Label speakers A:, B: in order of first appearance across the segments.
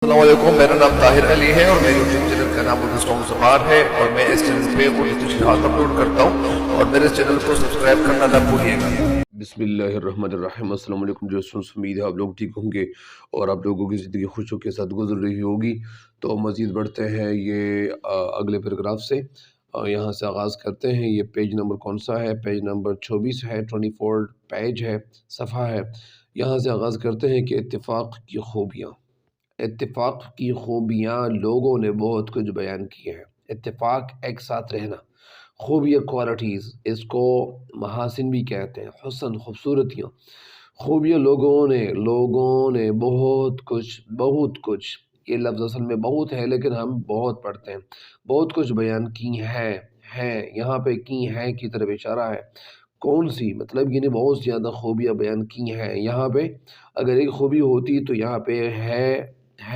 A: السلام علیکم، میرا نام طاہر علی ہے اور میرے یوٹیوب چینل کا نام اردو سانگ زبان ہے اور میں اس چینل پہ اردو تشریحات اپلوڈ کرتا ہوں اور میرے چینل کو سبسکرائب کرنا نہ بھولیے گا۔ بسم اللہ الرحمن الرحیم۔ السلام علیکم دوستوں، امید ہے آپ لوگ ٹھیک ہوں گے اور آپ لوگوں کی زندگی خوشیوں کے ساتھ گزر رہی ہوگی۔ تو مزید بڑھتے ہیں یہ اگلے پیراگراف سے، یہاں سے آغاز کرتے ہیں۔ یہ پیج نمبر کون سا ہے؟ پیج نمبر 24 ہے، 24 پیج ہے، صفحہ ہے۔ یہاں سے آغاز کرتے ہیں کہ اتفاق کی خوبیاں۔ اتفاق کی خوبیاں لوگوں نے بہت کچھ بیان کی ہیں۔ اتفاق ایک ساتھ رہنا، خوبیاں کوالٹیز، اس کو محاسن بھی کہتے ہیں، حسن، خوبصورتیاں، خوبیاں لوگوں نے بہت کچھ، یہ لفظ اصل میں بہت ہے لیکن ہم بہت پڑھتے ہیں، بہت کچھ بیان کی ہیں یہاں پہ کی ہیں کی طرف اشارہ ہے۔ کون سی؟ مطلب یعنی بہت زیادہ خوبیاں بیان کی ہیں یہاں پہ۔ اگر ایک خوبی ہوتی تو یہاں پہ ہے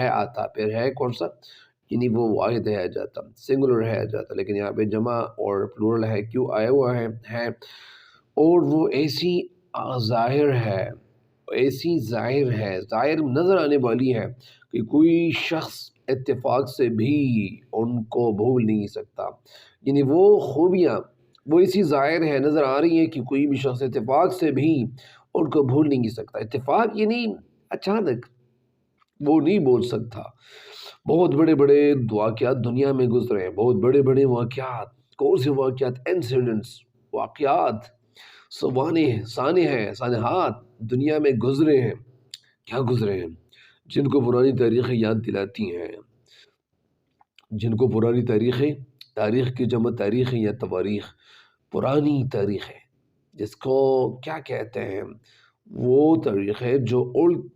A: آتا، پھر ہے کون سا؟ یعنی وہ واحد ہے آ جاتا، سنگولر ہے آ جاتا، لیکن یہاں پہ جمع اور پلورل ہے، کیوں آیا ہوا ہے اور وہ ظاہر ہے، ظاہر نظر آنے والی ہے کہ کوئی شخص اتفاق سے بھی ان کو بھول نہیں سکتا۔ یعنی وہ خوبیاں وہ ایسی ظاہر ہے، نظر آ رہی ہے کہ کوئی بھی شخص اتفاق سے بھی ان کو بھول نہیں سکتا۔ اتفاق یعنی اچانک وہ نہیں بول سکتا۔ بہت بڑے بڑے واقعات دنیا میں گزرے ہیں، بہت بڑے بڑے واقعات۔ کون سے واقعات؟ انسیڈنٹس، واقعات، سانحات دنیا میں گزرے ہیں۔ کیا گزرے ہیں؟ جن کو پرانی تاریخیں یاد دلاتی ہیں، جن کو پرانی تاریخ کی جمع تاریخیں یا تواریخ، پرانی تاریخیں، جس کو کیا کہتے ہیں؟ وہ تاریخیں جو اولڈ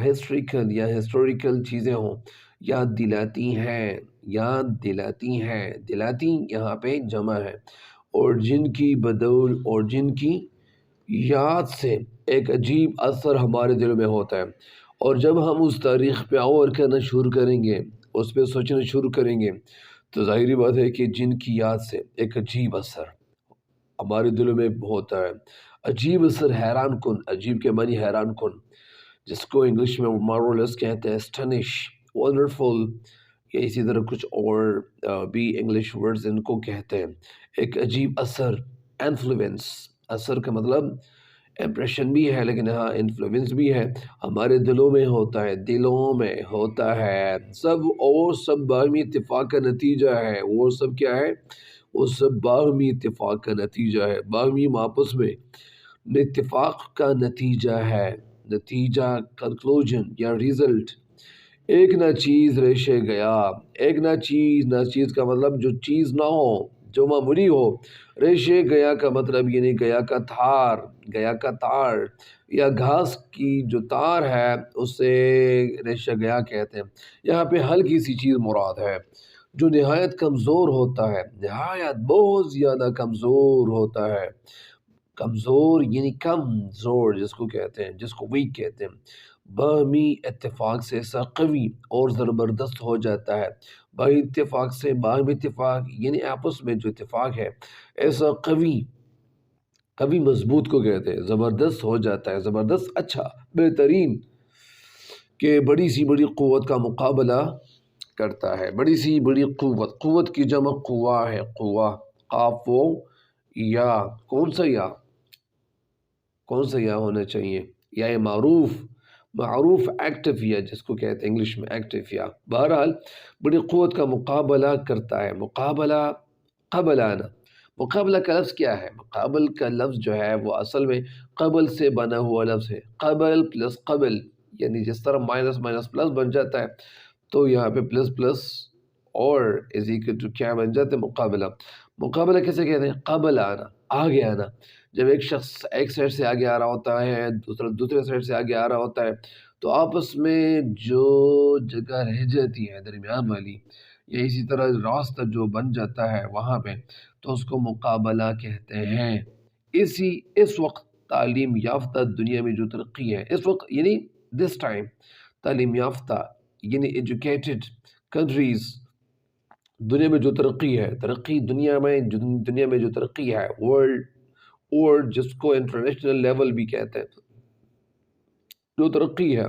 A: ہسٹریکل یا ہسٹوریکل چیزیں ہوں، یاد دلاتی ہیں، دلاتی یہاں پہ جمع ہے، اور جن کی یاد سے ایک عجیب اثر ہمارے دل میں ہوتا ہے۔ اور جب ہم اس تاریخ پہ غور کرنا شروع کریں گے، اس پہ سوچنا شروع کریں گے، تو ظاہری بات ہے کہ جن کی یاد سے ایک عجیب اثر ہمارے دلوں میں ہوتا ہے۔ عجیب اثر، حیران کن، عجیب کے معنی حیران کن، جس کو انگلش میں مارولس کہتے ہیں، اسٹنش، ونڈرفل، یا اسی طرح کچھ اور بھی انگلش ورڈز ان کو کہتے ہیں۔ ایک عجیب اثر، انفلوئنس، اثر کا مطلب امپریشن بھی ہے لیکن ہاں انفلوئنس بھی ہے، ہمارے دلوں میں ہوتا ہے۔ سب باہمی اتفاق کا نتیجہ ہے۔ وہ سب کیا ہے؟ وہ سب باہمی اتفاق کا نتیجہ ہے، باہمی آپس میں اتفاق کا نتیجہ ہے، نتیجہ، کنکلوژن یا ریزلٹ۔ ایک نہ چیز ریشے گیا، ایک نہ چیز کا مطلب جو چیز نہ ہو، جو معمولی ہو۔ ریشے گیا کا مطلب یعنی گیا کا تار یا گھاس کی جو تار ہے اسے ریشہ گیا کہتے ہیں۔ یہاں پہ ہلکی سی چیز مراد ہے جو نہایت کمزور ہوتا ہے، نہایت بہت زیادہ کمزور ہوتا ہے۔ کمزور یعنی کمزور جس کو کہتے ہیں، جس کو ویک کہتے ہیں، باہمی اتفاق سے ایسا قوی اور زبردست ہو جاتا ہے۔ باہمی اتفاق یعنی آپس میں جو اتفاق ہے ایسا قوی مضبوط کو کہتے ہیں، زبردست ہو جاتا ہے، زبردست، اچھا، بہترین، کہ بڑی سی بڑی قوت کا مقابلہ کرتا ہے۔ بڑی سی بڑی قوت کی جمع قوہ ہے، قوہ، قاف و یا، کون سا یا ہونا چاہیے؟ یا یہ معروف ایکٹیو یا جس کو کہتے ہیں انگلش میں ایکٹیو یا۔ بہرحال بڑی قوت کا مقابلہ کرتا ہے۔ مقابلہ کا لفظ کیا ہے؟ مقابل کا لفظ جو ہے وہ اصل میں قبل سے بنا ہوا لفظ ہے۔ قبل پلس قبل، یعنی جس طرح مائنس مائنس پلس بن جاتا ہے تو یہاں پہ پلس پلس اور از اکول ٹو کیا بن جاتا ہے؟ مقابلہ کیسے کہتے ہیں؟ قبل آنا، آگے آنا۔ جب ایک شخص ایک سائڈ سے آگے آ رہا ہوتا ہے، دوسرے سائڈ سے آگے آ رہا ہوتا ہے، تو آپس میں جو جگہ رہ جاتی ہے درمیان والی، یا اسی طرح راستہ جو بن جاتا ہے وہاں پہ، تو اس کو مقابلہ کہتے ہیں۔ اس وقت تعلیم یافتہ دنیا میں جو ترقی ہے، اس وقت یعنی دس ٹائم، تعلیم یافتہ یعنی ایجوکیٹڈ کنٹریز، دنیا میں جو ترقی ہے، دنیا میں جو ترقی ہے، ورلڈ جس کو انٹرنیشنل لیول بھی کہتے ہیں، جو ترقی ہے،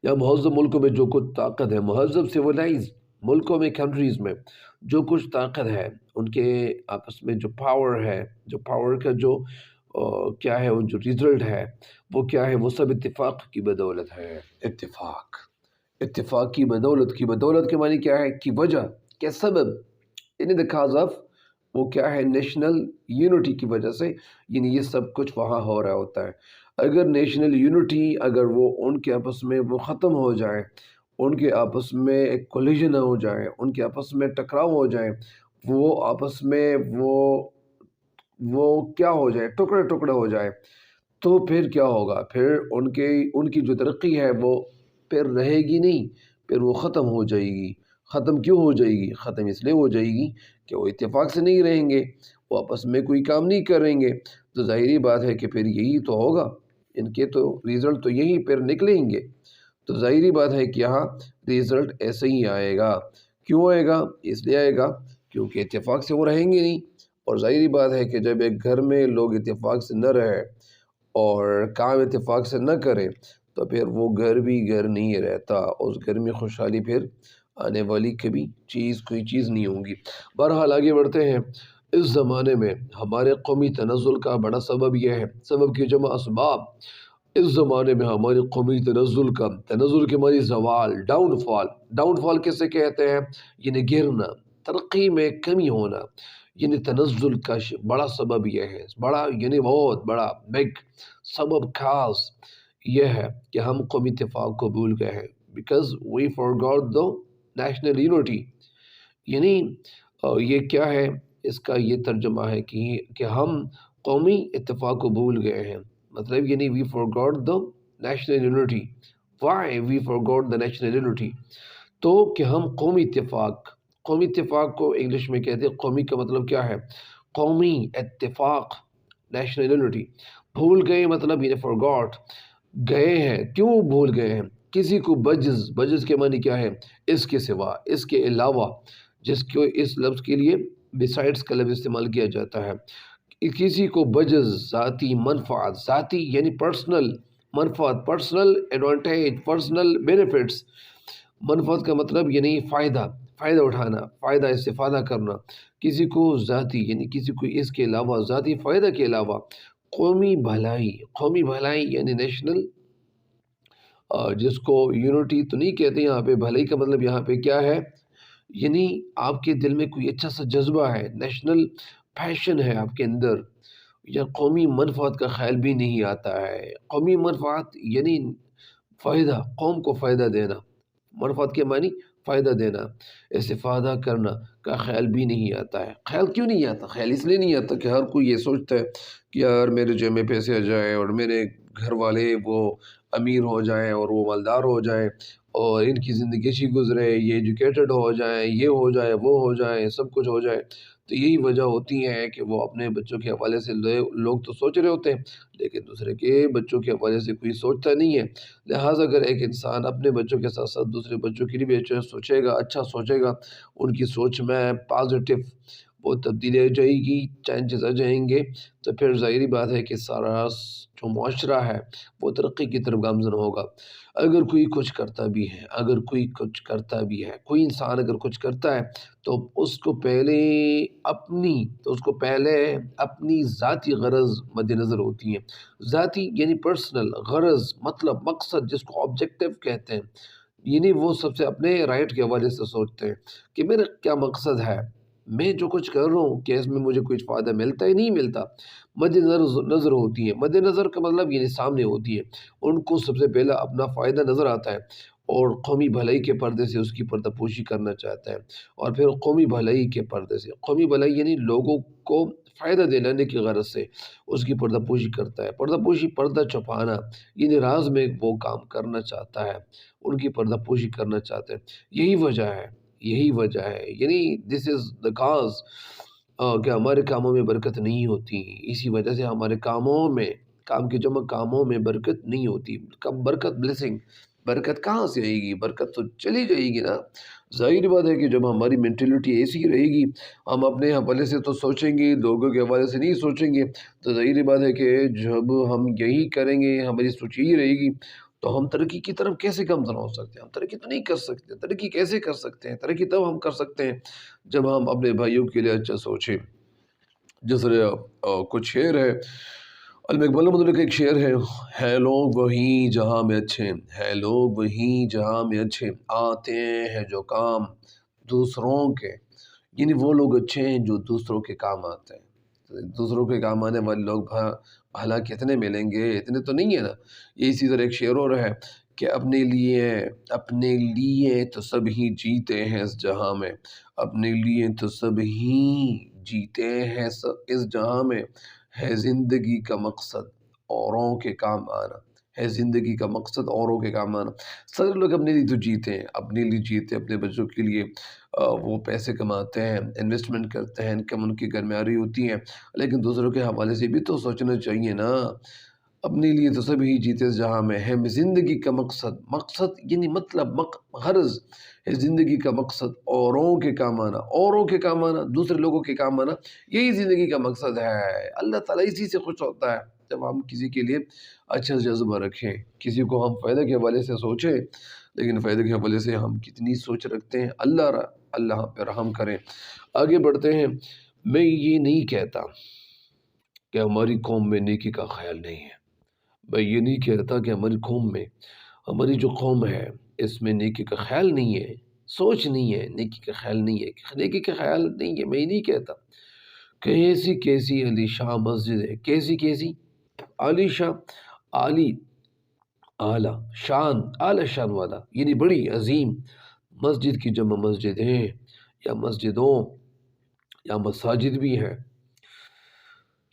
A: یا مہذب ملکوں میں جو کچھ طاقت ہے، مہذب سویلائز ملکوں میں، کنٹریز میں جو کچھ طاقت ہے، ان کے آپس میں جو پاور ہے، جو پاور کا جو کیا ہے، وہ جو ریزلٹ ہے وہ کیا ہے، وہ سب اتفاق کی بدولت ہے۔ اتفاق کی بدولت کے معنی کیا ہے، کی وجہ، کیا سبب، یعنی the cause of، وہ کیا ہے، نیشنل یونٹی کی وجہ سے، یعنی یہ سب کچھ وہاں ہو رہا ہوتا ہے۔ اگر نیشنل یونٹی، اگر وہ ان کے آپس میں وہ ختم ہو جائے، ان کے آپس میں ایک کولیجن ہو جائے، ان کے آپس میں ٹکراؤ ہو جائے، وہ آپس میں وہ کیا ہو جائے، ٹکڑے ٹکڑے ہو جائے، تو پھر کیا ہوگا، پھر ان کی جو ترقی ہے وہ پھر رہے گی نہیں، پھر وہ ختم ہو جائے گی۔ ختم کیوں ہو جائے گی؟ ختم اس لیے ہو جائے گی کہ وہ اتفاق سے نہیں رہیں گے، وہ آپس میں کوئی کام نہیں کریں گے، تو ظاہری بات ہے کہ پھر یہی تو ہوگا، ان کے تو ریزلٹ تو یہی پھر نکلیں گے۔ تو ظاہری بات ہے کہ یہاں ریزلٹ ایسے ہی آئے گا۔ کیوں آئے گا؟ اس لیے آئے گا کیونکہ اتفاق سے وہ رہیں گے نہیں، اور ظاہری بات ہے کہ جب ایک گھر میں لوگ اتفاق سے نہ رہے اور کام اتفاق سے نہ کرے تو پھر وہ گھر بھی گھر نہیں رہتا، اس گھر میں خوشحالی پھر آنے والی کبھی کوئی چیز نہیں ہوگی۔ بہرحال آگے بڑھتے ہیں۔ اس زمانے میں ہمارے قومی تنزل کا بڑا سبب یہ ہے، سبب کی جمع اسباب۔ اس زمانے میں ہمارے قومی تنزل کے معنی زوال، ڈاؤن فال کسے کہتے ہیں؟ یعنی گرنا، ترقی میں کمی ہونا، یعنی تنزل کا بڑا سبب یہ ہے، بڑا یعنی بہت بڑا بگ سبب، خاص یہ ہے کہ ہم قومی اتفاق کو بھول گئے ہیں، because we forgot the national unity۔ یعنی یہ کیا ہے، اس کا یہ ترجمہ ہے کہ ہم قومی اتفاق کو بھول گئے ہیں، مطلب یعنی we forgot the national unity۔ why we forgot the national unity؟ تو کہ ہم قومی اتفاق کو انگلش میں کہتے ہیں، قومی کا مطلب کیا ہے، قومی اتفاق، نیشنل یونٹی۔ بھول گئے مطلب یہ forgot، گئے ہیں، کیوں بھول گئے ہیں؟ کسی کو بجز کے معنی کیا ہے، اس کے سوا، اس کے علاوہ، جس کو اس لفظ کے لیے besides کا لفظ استعمال کیا جاتا ہے۔ کسی کو بجز، ذاتی منفعت، ذاتی یعنی پرسنل منفعت، پرسنل ایڈوانٹیج، پرسنل بینیفٹس۔ منفعت کا مطلب یعنی فائدہ اٹھانا، فائدہ استفادہ کرنا۔ کسی کو ذاتی یعنی کسی کو اس کے علاوہ، ذاتی فائدہ کے علاوہ قومی بھلائی یعنی نیشنل، جس کو یونٹی تو نہیں کہتے یہاں پہ، بھلائی کا مطلب یہاں پہ کیا ہے، یعنی آپ کے دل میں کوئی اچھا سا جذبہ ہے، نیشنل پیشن ہے آپ کے اندر، یا قومی منفعت کا خیال بھی نہیں آتا ہے۔ قومی منفعت یعنی فائدہ، قوم کو فائدہ دینا، منفعت کے معنی فائدہ دینا، استفادہ کرنا کا خیال بھی نہیں آتا ہے۔ خیال کیوں نہیں آتا؟ خیال اس لیے نہیں آتا کہ ہر کوئی یہ سوچتا ہے کہ یار میرے جیب میں پیسے آ جائیں اور میرے گھر والے وہ امیر ہو جائیں اور وہ مالدار ہو جائیں اور ان کی زندگی اچھی گزرے، یہ ایجوکیٹڈ ہو جائیں، یہ ہو جائے، وہ ہو جائے، سب کچھ ہو جائے۔ تو یہی وجہ ہوتی ہے کہ وہ اپنے بچوں کے حوالے سے لوگ تو سوچ رہے ہوتے ہیں، لیکن دوسرے کے بچوں کے حوالے سے کوئی سوچتا نہیں ہے۔ لہٰذا اگر ایک انسان اپنے بچوں کے ساتھ ساتھ دوسرے بچوں کے لیے بھی اچھا سوچے گا، ان کی سوچ میں پازیٹیو وہ تبدیلی آ جائے گی، چینجز آ جائیں گے، تو پھر ظاہری بات ہے کہ سارا جو معاشرہ ہے وہ ترقی کی طرف گامزن ہوگا۔ اگر کوئی کچھ کرتا بھی ہے، کوئی انسان اگر کچھ کرتا ہے تو اس کو پہلے اپنی ذاتی غرض مد نظر ہوتی ہے۔ ذاتی یعنی پرسنل، غرض مطلب مقصد، جس کو آبجیکٹیو کہتے ہیں، یعنی وہ سب سے اپنے رائٹ کے حوالے سے سوچتے ہیں کہ میرا کیا مقصد ہے، میں جو کچھ کر رہا ہوں کہ اس میں مجھے کچھ فائدہ ملتا ہے، نہیں ملتا، مد نظر ہوتی ہے۔ مد نظر کا مطلب یعنی سامنے ہوتی ہے، ان کو سب سے پہلا اپنا فائدہ نظر آتا ہے اور قومی بھلائی کے پردے سے اس کی پردہ پوشی کرنا چاہتا ہے، اور پھر قومی بھلائی کے پردے سے، قومی بھلائی یعنی لوگوں کو فائدہ دلانے کی غرض سے اس کی پردہ پوشی کرتا ہے۔ پردہ چھپانا یعنی راز میں وہ کام کرنا چاہتا ہے، ان کی پردہ پوشی کرنا چاہتا ہے۔ یہی وجہ ہے یعنی دس از دا کاز کہ ہمارے کاموں میں برکت نہیں ہوتی۔ اسی وجہ سے ہمارے کام کی جمع کاموں میں برکت نہیں ہوتی۔ بلیسنگ، برکت کہاں سے آئے گی؟ برکت تو چلی جائے گی نا۔ ظاہر بات ہے کہ جب ہماری مینٹلٹی ایسی رہے گی، ہم اپنے حوالے سے تو سوچیں گے، لوگوں کے حوالے سے نہیں سوچیں گے، تو ظاہر بات ہے کہ جب ہم یہی کریں گے، ہماری سوچ یہی رہے گی، تو ہم ترقی کی طرف کیسے گامزن ہو سکتے ہیں؟ ہم ترقی تو نہیں کر سکتے. ترقی کیسے کر سکتے ہیں؟ ترقی تب ہم کر سکتے ہیں جب ہم اپنے بھائیوں کے لیے اچھا سوچیں. جس طرح کچھ شعر ہے، علم اقبال مطلب کا ایک شعر ہے لوگ وہیں جہاں میں اچھے، ہے لوگ وہیں جہاں میں اچھے، آتے ہیں جو کام دوسروں کے. یعنی وہ لوگ اچھے ہیں جو دوسروں کے کام آتے ہیں. دوسروں کے کام آنے والے لوگ بھلا کتنے ملیں گے؟ اتنے تو نہیں ہے نا. یہ اسی طرح ایک شعر اور ہے کہ اپنے لیے تو سب ہی جیتے ہیں اس جہاں میں، اپنے لیے تو سب ہی جیتے ہیں اس جہاں میں، ہے زندگی کا مقصد اوروں کے کام آنا، ہے زندگی کا مقصد اوروں کے کام آنا. سارے لوگ اپنے لیے تو جیتے ہیں، اپنے لیے جیتے ہیں، اپنے بچوں کے لیے وہ پیسے کماتے ہیں، انویسٹمنٹ کرتے ہیں، انکم ان کے گھر میں آ رہی ہوتی ہیں، لیکن دوسروں کے حوالے سے بھی تو سوچنا چاہیے نا. اپنے لیے تو سب ہی جیتے جہاں میں، ہے زندگی کا مقصد یعنی مطلب غرض ہے زندگی کا مقصد اوروں کے کام آنا، اوروں کے کام آنا، دوسرے لوگوں کے کام آنا، یہی زندگی کا مقصد ہے. اللہ تعالیٰ اسی سے خوش ہوتا ہے جب ہم کسی کے لیے اچھا جذبہ رکھیں، کسی کو ہم فائدہ کے حوالے سے سوچیں. لیکن فائدے کے حوالے سے ہم کتنی سوچ رکھتے ہیں؟ اللہ ہم پہ رحم کریں. آگے بڑھتے ہیں. میں یہ نہیں کہتا کہ ہماری قوم میں نیکی کا خیال نہیں ہے. میں یہ نہیں کہتا کہ ہماری جو قوم ہے اس میں نیکی کا خیال نہیں ہے، سوچ نہیں ہے، نیکی کا خیال نہیں ہے، نیکی کا خیال نہیں ہے. میں یہ نہیں کہتا. کیسی علی شاہ مسجد ہے، کیسی علی شاہ، اعلی شان والا، یعنی بڑی عظیم مسجد کی جمع مسجدیں یا مسجدوں یا مساجد بھی ہیں.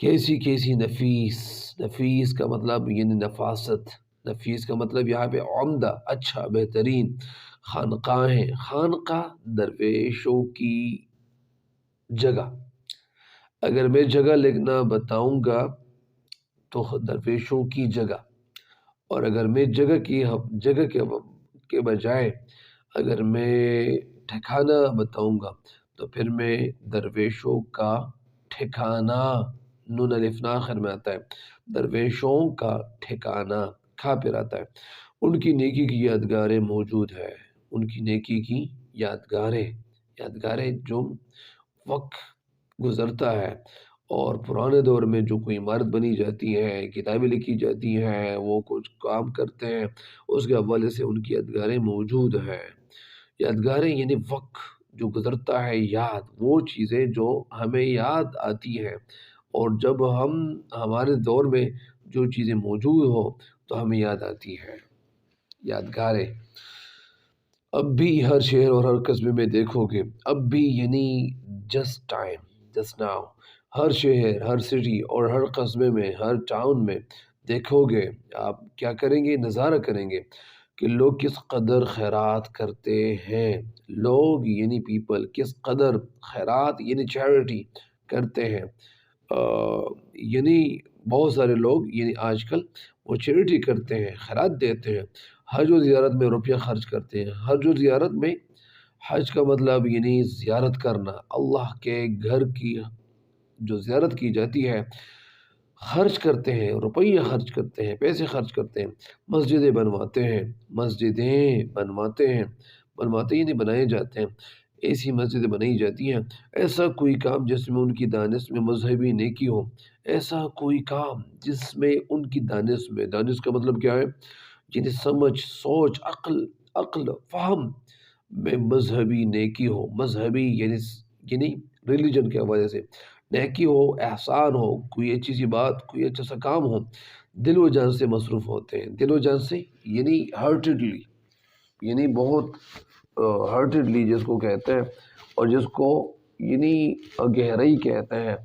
A: کیسی نفیس کا مطلب یعنی نفاست، نفیس کا مطلب یہاں پہ عمدہ، اچھا، بہترین خانقاہیں. خانقاہ درویشوں کی جگہ. اگر میں جگہ لکھنا بتاؤں گا تو درویشوں کی جگہ، اور اگر میں جگہ کے بجائے اگر میں ٹھکانہ بتاؤں گا تو پھر میں درویشوں کا ٹھکانہ، نون الف آخر میں آتا ہے، درویشوں کا ٹھکانہ کھا پھر آتا ہے. ان کی نیکی کی یادگاریں موجود ہے، ان کی نیکی کی یادگاریں جو وقت گزرتا ہے اور پرانے دور میں جو کوئی عمارت بنی جاتی ہے، کتابیں لکھی جاتی ہیں، وہ کچھ کام کرتے ہیں، اس کے حوالے سے ان کی یادگاریں موجود ہے. یادگاریں یعنی وقت جو گزرتا ہے، یاد، وہ چیزیں جو ہمیں یاد آتی ہیں، اور جب ہمارے دور میں جو چیزیں موجود ہو تو ہمیں یاد آتی ہے. یادگاریں اب بھی ہر شہر اور ہر قصبے میں دیکھو گے، اب بھی یعنی جسٹ ناؤ، ہر شہر، ہر سٹی اور ہر قصبے میں، ہر ٹاؤن میں دیکھو گے. آپ کیا کریں گے؟ نظارہ کریں گے کہ لوگ کس قدر خیرات کرتے ہیں. لوگ یعنی پیپل کس قدر خیرات یعنی چیریٹی کرتے ہیں. یعنی بہت سارے لوگ یعنی آج کل وہ چیریٹی کرتے ہیں، خیرات دیتے ہیں. حج و زیارت میں روپیہ خرچ کرتے ہیں. حج و زیارت میں، حج کا مطلب یعنی زیارت کرنا، اللہ کے گھر کی جو زیارت کی جاتی ہے، خرچ کرتے ہیں، روپیہ خرچ کرتے ہیں، پیسے خرچ کرتے ہیں. مسجدیں بنواتے یعنی بنائے جاتے ہیں. ایسی مسجدیں بنائی جاتی ہیں. ایسا کوئی کام جس میں ان کی دانش میں مذہبی نیکی ہو، ایسا کوئی کام جس میں ان کی دانش کا مطلب کیا ہے؟ یعنی سمجھ، سوچ، عقل، فہم میں مذہبی نیکی ہو. مذہبی یعنی ریلیجن کے حوالے سے نیکی ہو، احسان ہو، کوئی اچھی سی بات، کوئی اچھا سا کام ہو، دل و جان سے مصروف ہوتے ہیں. دل و جان سے یعنی ہارٹیڈلی، یعنی بہت ہارٹیڈلی جس کو کہتے ہیں، اور جس کو یعنی گہرائی کہتے ہیں،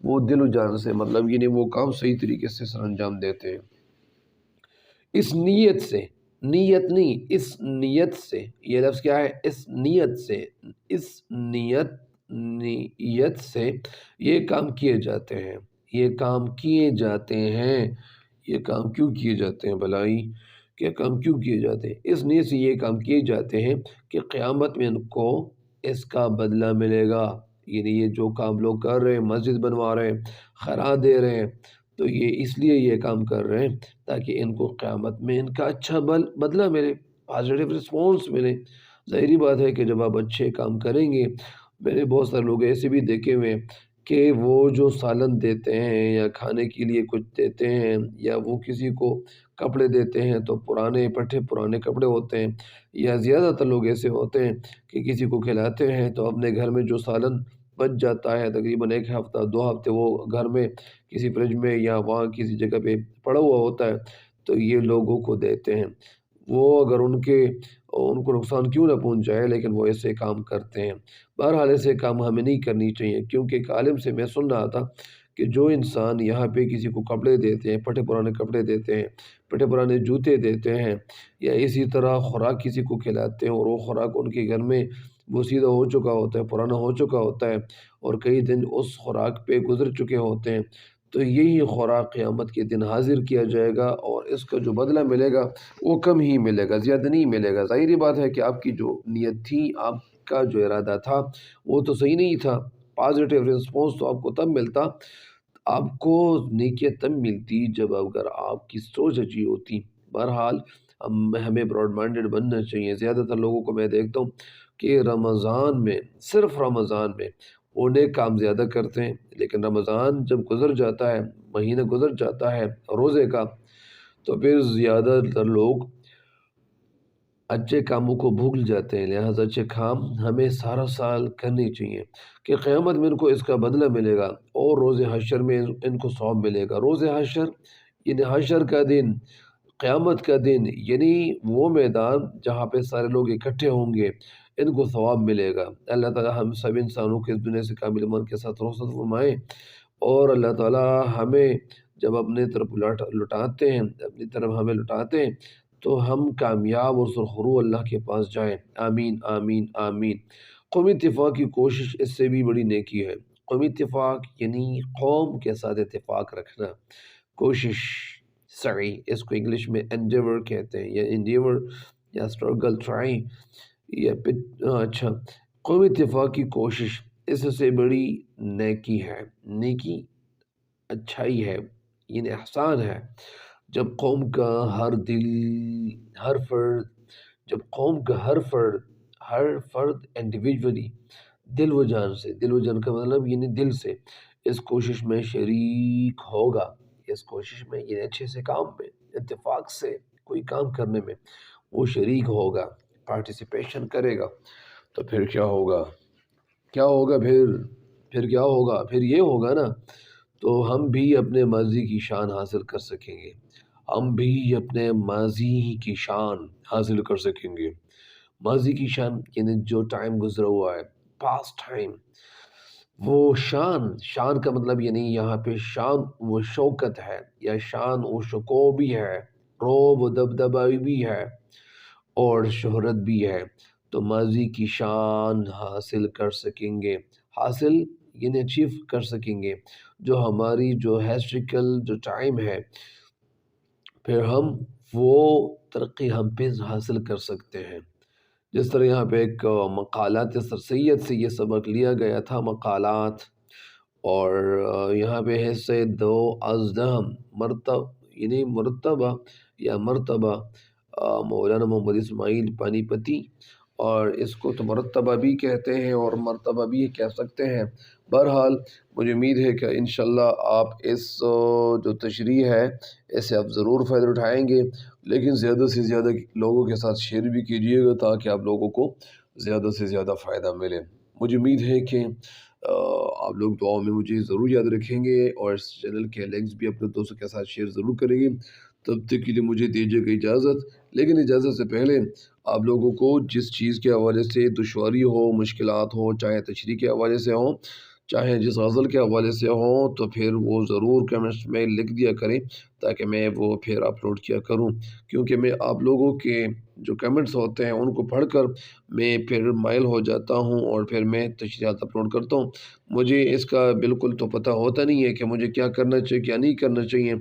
A: وہ دل و جان سے، مطلب یعنی وہ کام صحیح طریقے سے سر انجام دیتے ہیں. اس نیت سے، نیت نہیں، اس نیت سے، یہ لفظ کیا ہے؟ اس نیت سے، اس نیت سے یہ کام کیے جاتے ہیں. یہ کام کیے جاتے ہیں. یہ کام کیوں کیے جاتے ہیں بھلائی؟ کیا کام کیوں کیے جاتے ہیں؟ اس نیت سے یہ کام کیے جاتے ہیں کہ قیامت میں ان کو اس کا بدلہ ملے گا. یعنی یہ جو کام لوگ کر رہے ہیں، مسجد بنوا رہے ہیں، خیرات دے رہے ہیں، تو یہ اس لیے یہ کام کر رہے ہیں تاکہ ان کو قیامت میں ان کا اچھا بدلہ ملے، پازیٹیو رسپانس ملے۔ ظاہری بات ہے کہ جب آپ اچھے کام کریں گے، میں نے بہت سارے لوگ ایسے بھی دیکھے ہوئے ہیں کہ وہ جو سالن دیتے ہیں یا کھانے کے لیے کچھ دیتے ہیں یا وہ کسی کو کپڑے دیتے ہیں تو پرانے پٹھے پرانے کپڑے ہوتے ہیں، یا زیادہ تر لوگ ایسے ہوتے ہیں کہ کسی کو کھلاتے ہیں تو اپنے گھر میں جو سالن بچ جاتا ہے تقریباً 1 ہفتہ 2 ہفتے وہ گھر میں کسی فریج میں یا وہاں کسی جگہ پہ پڑا ہوا ہوتا ہے، تو یہ لوگوں کو دیتے ہیں۔ وہ اگر ان کو نقصان کیوں نہ پہنچائے لیکن وہ ایسے کام کرتے ہیں۔ بہرحال ایسے کام ہمیں نہیں کرنی چاہیے، کیونکہ ایک عالم سے میں سن رہا تھا کہ جو انسان یہاں پہ کسی کو کپڑے دیتے ہیں، پھٹے پرانے کپڑے دیتے ہیں، پھٹے پرانے جوتے دیتے ہیں، یا اسی طرح خوراک کسی کو کھلاتے ہیں اور وہ خوراک ان کے گھر میں بوسیدہ ہو چکا ہوتا ہے، پرانا ہو چکا ہوتا ہے اور کئی دن اس خوراک پہ گزر چکے ہوتے ہیں، تو یہی خوراک قیامت کے دن حاضر کیا جائے گا اور اس کا جو بدلہ ملے گا وہ کم ہی ملے گا، زیادہ نہیں ملے گا۔ ظاہری بات ہے کہ آپ کی جو نیت تھی، آپ کا جو ارادہ تھا وہ تو صحیح نہیں تھا۔ پازیٹیو رسپانس تو آپ کو تب ملتا، آپ کو نیکیت تب ملتی جب اگر آپ کی سوچ اچھی ہوتی۔ بہرحال ہمیں براڈ مائنڈڈ بننا چاہیے۔ زیادہ تر لوگوں کو میں دیکھتا ہوں کہ رمضان میں، صرف رمضان میں وہ نیک کام زیادہ کرتے ہیں، لیکن رمضان جب گزر جاتا ہے، مہینہ گزر جاتا ہے روزے کا، تو پھر زیادہ تر لوگ اچھے کاموں کو بھول جاتے ہیں۔ لہٰذا اچھے کام ہمیں سارا سال کرنے چاہیے کہ قیامت میں ان کو اس کا بدلہ ملے گا اور روز حشر میں ان کو ثواب ملے گا۔ روز حشر یعنی حشر کا دن، قیامت کا دن، یعنی وہ میدان جہاں پہ سارے لوگ اکٹھے ہوں گے، ان کو ثواب ملے گا۔ اللہ تعالیٰ ہم سب انسانوں کے اس دنیا سے کامل ایمان کے ساتھ رخصت فرمائے، اور اللہ تعالیٰ ہمیں جب اپنے طرف لٹاتے ہیں، اپنی طرف ہمیں لٹاتے ہیں تو ہم کامیاب اور سرخرو اللہ کے پاس جائیں۔ آمین آمین آمین۔ قومی اتفاق کی کوشش اس سے بھی بڑی نیکی ہے۔ قومی اتفاق یعنی قوم کے ساتھ اتفاق رکھنا، کوشش، سعی، اس کو انگلش میں انڈیور کہتے ہیں، یا انڈیور یا اسٹرگل، ٹرائی، یا اچھا، قومی اتفاق کی کوشش اس سے بڑی نیکی ہے۔ نیکی اچھائی ہے، یعنی احسان ہے۔ جب قوم کا ہر فرد انڈیویجولی دل و جان سے، دل و جان کا مطلب یعنی دل سے اس کوشش میں شریک ہوگا، اس کوشش میں یعنی اچھے سے کام میں، اتفاق سے کوئی کام کرنے میں وہ شریک ہوگا، پارٹیسپیشن کرے گا، تو پھر کیا ہوگا؟ پھر کیا ہوگا؟ پھر یہ ہوگا نا، تو ہم بھی اپنے ماضی کی شان حاصل کر سکیں گے، ہم بھی اپنے ماضی کی شان حاصل کر سکیں گے۔ ماضی کی شان یعنی جو ٹائم گزرا ہوا ہے، پاسٹ ٹائم، وہ شان کا مطلب یعنی یہاں پہ شان وہ شوکت ہے، یا شان و شکوہ بھی ہے، روب و دبدبہ بھی ہے، اور شہرت بھی ہے۔ تو ماضی کی شان حاصل کر سکیں گے، حاصل یعنی اچیو کر سکیں گے، جو ہماری جو ہسٹریکل جو ٹائم ہے، پھر ہم وہ ترقی ہم پہ حاصل کر سکتے ہیں۔ جس طرح یہاں پہ ایک مقالات سر سید سے یہ سبق لیا گیا تھا، مقالات، اور یہاں پہ ہے سے دو ازدہم یعنی مرتبہ مولانا محمد اسماعیل پانی پتی، اور اس کو تو مرتبہ بھی کہتے ہیں اور مرتبہ بھی کہہ سکتے ہیں۔ بہرحال مجھے امید ہے کہ انشاءاللہ آپ اس جو تشریح ہے اس سے آپ ضرور فائدہ اٹھائیں گے، لیکن زیادہ سے زیادہ لوگوں کے ساتھ شیئر بھی کیجیے گا تاکہ آپ لوگوں کو زیادہ سے زیادہ فائدہ ملے۔ مجھے امید ہے کہ آپ لوگ دعاؤں میں مجھے ضرور یاد رکھیں گے، اور اس چینل کے لنکس بھی اپنے دوستوں کے ساتھ شیئر ضرور کریں گے۔ تب تک کے لیے مجھے دیجیے گا اجازت، لیکن اجازت سے پہلے آپ لوگوں کو جس چیز کے حوالے سے دشواری ہو، مشکلات ہو، چاہے تشریح کے حوالے سے ہوں، چاہے جس غزل کے حوالے سے ہوں، تو پھر وہ ضرور کمنٹس میں لکھ دیا کریں تاکہ میں وہ پھر اپلوڈ کیا کروں، کیونکہ میں آپ لوگوں کے جو کمنٹس ہوتے ہیں ان کو پڑھ کر میں پھر مائل ہو جاتا ہوں اور پھر میں تشریحات اپلوڈ کرتا ہوں۔ مجھے اس کا بالکل تو پتہ ہوتا نہیں ہے کہ مجھے کیا کرنا چاہیے، کیا نہیں کرنا چاہیے۔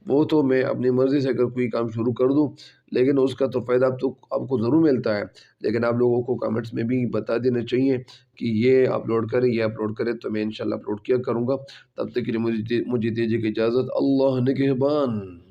A: وہ تو میں اپنی مرضی سے اگر کوئی کام شروع کر دوں، لیکن اس کا تو فائدہ آپ کو ضرور ملتا ہے، لیکن آپ لوگوں کو کمنٹس میں بھی بتا دینا چاہیے کہ یہ اپلوڈ کریں، یہ اپلوڈ کریں، تو میں انشاءاللہ اپلوڈ کیا کروں گا۔ تب تک کے لیے مجھے دیجیے کہ اجازت، اللہ نگہبان۔